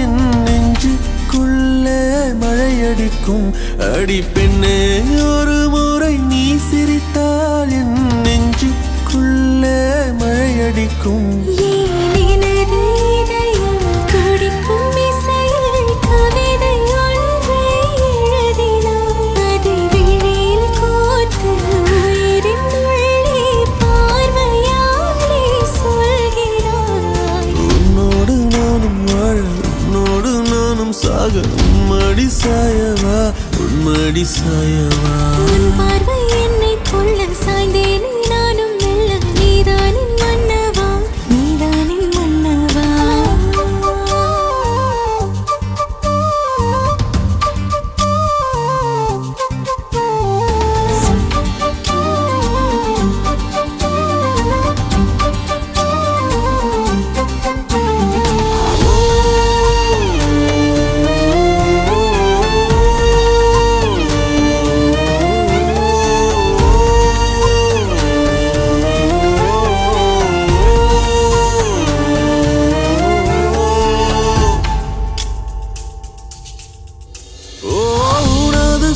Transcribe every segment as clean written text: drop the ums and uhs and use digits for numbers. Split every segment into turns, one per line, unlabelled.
என் நெஞ்சுக்குள்ளே மழையடிக்கும். அடி பெண்ணே ஒரு முறை நீ சிரித்தால் என் நெஞ்சுக்குள்ளே மழையடிக்கும். சாக உன்மடி சாயவா உன்மடி சாயவா.
உன் பார்வை என்னை கொள்ள சாய்ந்தேனே நானும் மெல்ல. நீதானின் மன்னவா நீதானின் மன்னவா.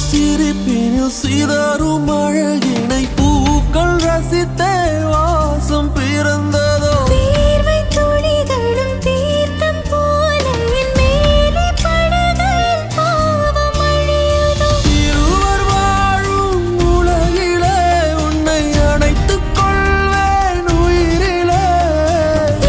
சிரிப்பினில் சிதறும் அழகினை பூக்கள் ரசித்தே வாசம் பிறந்ததோ.
தீர்வை துளிகளும் தீர்த்தம் போல என் மேலே படுகையில் பாவம் அழியுதோ.
இருவர் வாழும் உலகிலே உன்னை அணைத்துக் கொள்வேன் உயிரிலே.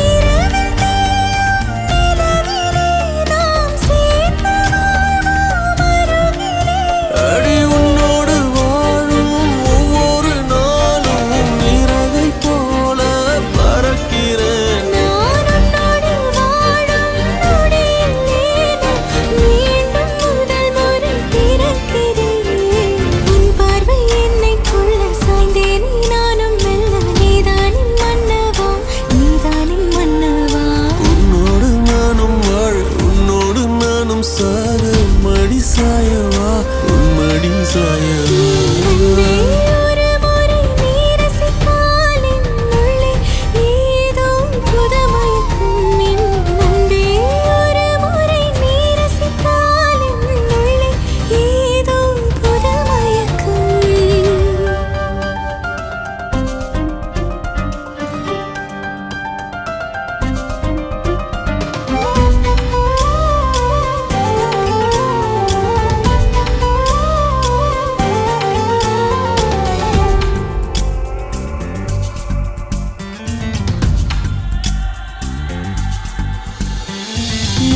இரவில் தேயும் நிலவிலே நாம் சேர்ந்து வாழ்வோம் அருகிலே.
அடி உன்னோடு வாழும் ஒவ்வொரு நாளும் நிறவை போல பறக்கிறேன்.
நான் உன்னோடு வாழும் நொடியில் மீண்டும் முதல் முறை பிறக்கிறேன். உன் பார்வை என்னை கொள்ள சாய்ந்தேனே நானும் மெல்ல. நீதானின் மன்னவா நீதானின் மன்னவா.
உன்னோடு நானும் வாழ உன்னோடு நானும் சாக மடி சாயவா உன்மடி சாயவா.
அன்பே ஒரு முறை நீ ரசித்தால் என் உள்ளே ஏதோ புது மயக்கம். என் அன்பே ஒரு முறை நீ ரசித்தால் என் உள்ளே ஏதோ புது மயக்கம்.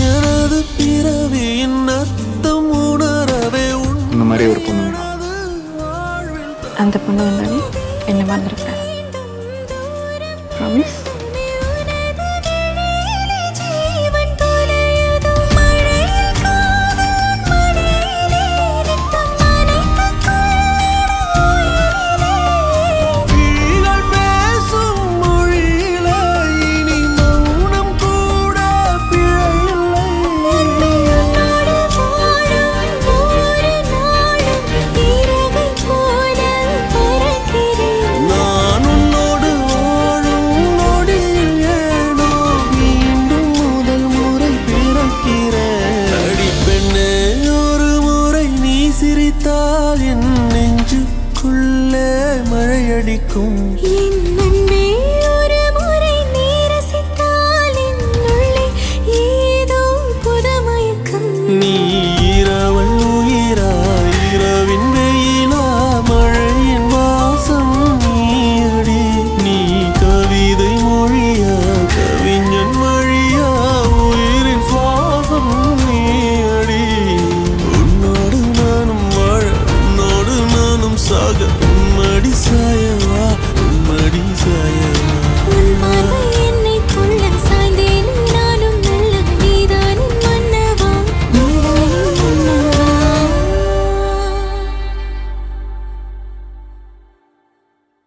எனது பிறவியின் அர்த்தம் உணரவே
இந்த மாதிரி ஒரு பொண்ணு வேணும்.
அந்த பொண்ணு வந்தாலே என்ன மறந்துருப்பேன். ப்ராமிஸ்.
ஜீவன் தொலையுதோ மழையில் காதல் மடியிலே நித்தம் நனைத்துக் கொள்ளிட உயிரிலே.
விழிகள் பேசும் மொழியிலே இனி மௌனம் கூட பிழையில்லை.
உன்னோடு வாழும் ஒவ்வொரு நாளும் இறகை போல பறக்கிறேன்.
நான் உன்னோடு வாழும் நொடியில் ஏனோ மீண்டும் முதல் முறை பிறக்கிறேன். அடி பெண்ணே ஒரு முறை நீ சிரித்தால் என் நெஞ்சுக்குள்ளே மழையடிக்கும்.
என் அன்பே ஒரு முறை நீ ரசித்தால் என் உள்ளே ஏதோ புது மயக்கம்.
நீ இரவல் உயிரா இரவின் வெயிலா மழையின் வாசம் நீயடி. நீ கவிதை மொழியா கவிஞன் மொழியா உயிரின் சுவாசம் நீயடி. உன்னோடு நானும் வாழ உன்னோடு நானும் சாக உன்மடி சாயவா உன்மடி சாயவா.